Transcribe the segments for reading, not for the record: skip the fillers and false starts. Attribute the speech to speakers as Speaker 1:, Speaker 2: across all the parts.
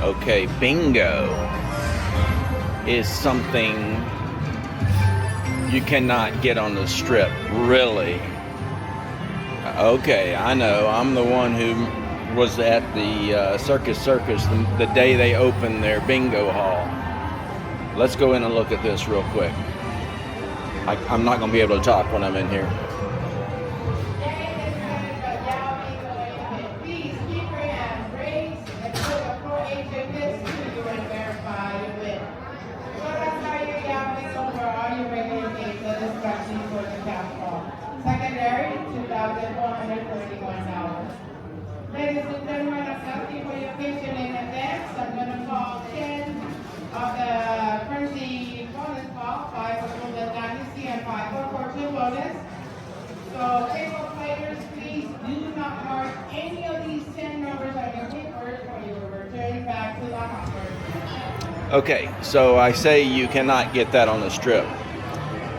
Speaker 1: Okay, bingo is something you cannot get on the strip, really. Okay, I know. I'm the one who was at the Circus Circus the day they opened their bingo hall. Let's go in and look at this real quick. I'm not going to be able to talk when I'm in here.
Speaker 2: Secondary, $2,431. Ladies and gentlemen, I'm asking for your patient in advance. I'm going to call 10 of the Frenzy bonus ball, 5 for the Dynasty and 5 for Fortune bonus. So, table players, please do not mark any of these 10 numbers on your papers or you will return back to the hopper.
Speaker 1: Okay, so I say you cannot get that on the strip.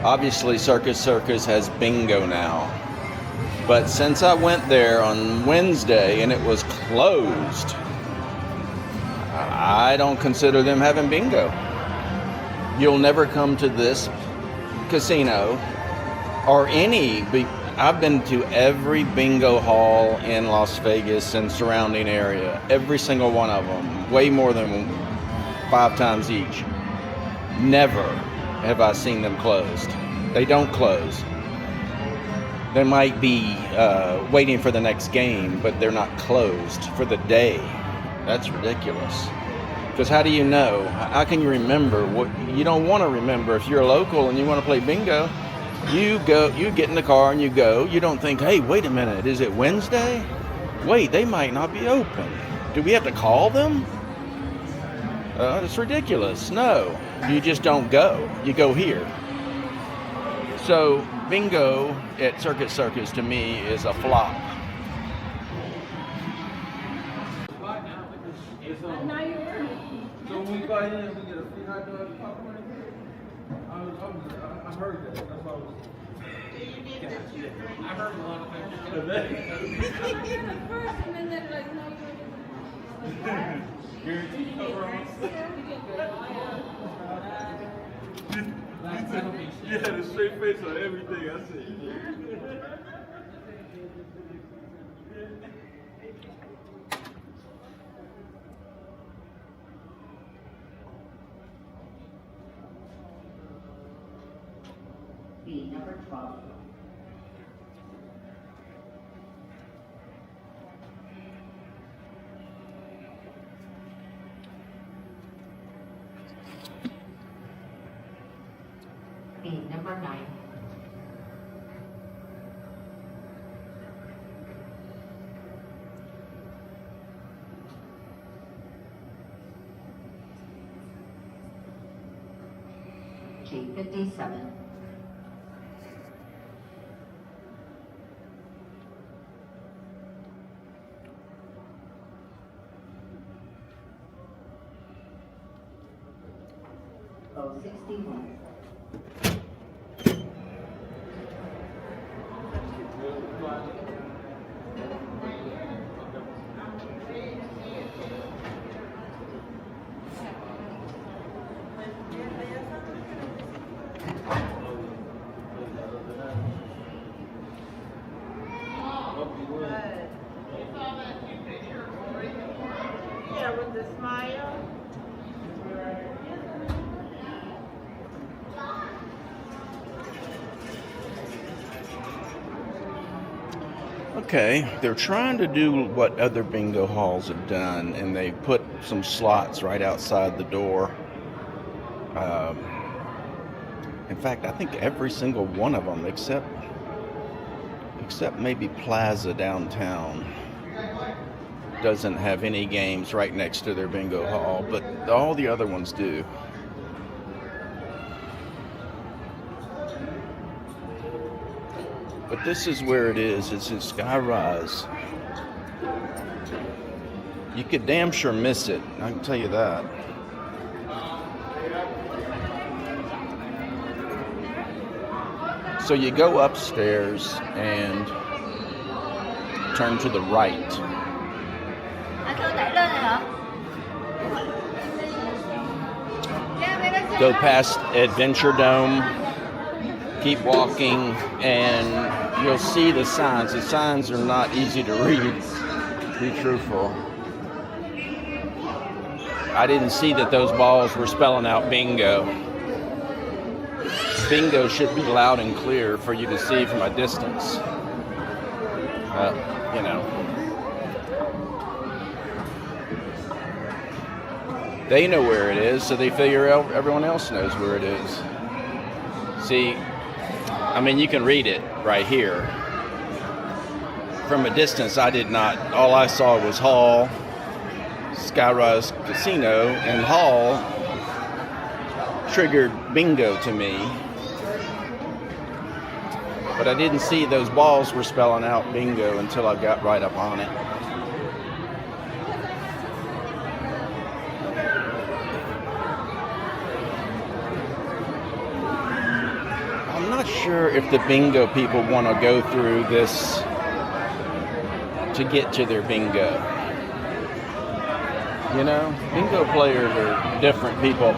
Speaker 1: Obviously, Circus Circus has bingo now. But since I went there on Wednesday and it was closed, I don't consider them having bingo. You'll never come to this casino or any. I've been to every bingo hall in Las Vegas and surrounding area. Every single one of them. Way more than 5 times each. Never have I seen them closed. They don't close. They might be waiting for the next game, but they're not closed for the day. That's ridiculous. Because how do you know? How can you remember? What you don't want to remember if you're a local and you want to play bingo. You get in the car and you go. You don't think, hey, wait a minute, is it Wednesday? Wait, they might not be open. Do we have to call them? It's ridiculous. No, you just don't go. You go here. So bingo at Circus Circus to me is a flop.
Speaker 3: So when we buy in, we get a free hot dog popcorn. I heard that. That's why I was. I heard a lot of things. Guaranteed cover You had a straight face on everything I said.
Speaker 4: B, number 12. B, number 9. G, 57. O, 61.
Speaker 2: Yeah, with the smile.
Speaker 1: Okay, they're trying to do what other bingo halls have done, and they put some slots right outside the door. In fact, I think every single one of them, except maybe Plaza downtown, doesn't have any games right next to their bingo hall, but all the other ones do. But this is where it is. It's in Skyrise. You could damn sure miss it. I can tell you that. So you go upstairs and turn to the right.
Speaker 5: Anh Thương đẩy lên này hả?
Speaker 1: go past Adventure Dome, keep walking, and you'll see the signs. The signs are not easy to read, to be truthful. I didn't see that those balls were spelling out bingo. Bingo should be loud and clear for you to see from a distance. You know. They know where it is, so they figure out everyone else knows where it is. See, I mean, you can read it right here. From a distance, I did not. All I saw was Hall, Skyrise Casino, and Hall triggered bingo to me. But I didn't see those balls were spelling out bingo until I got right up on it. I'm not sure if the bingo people want to go through this to get to their bingo. You know, bingo players are different people.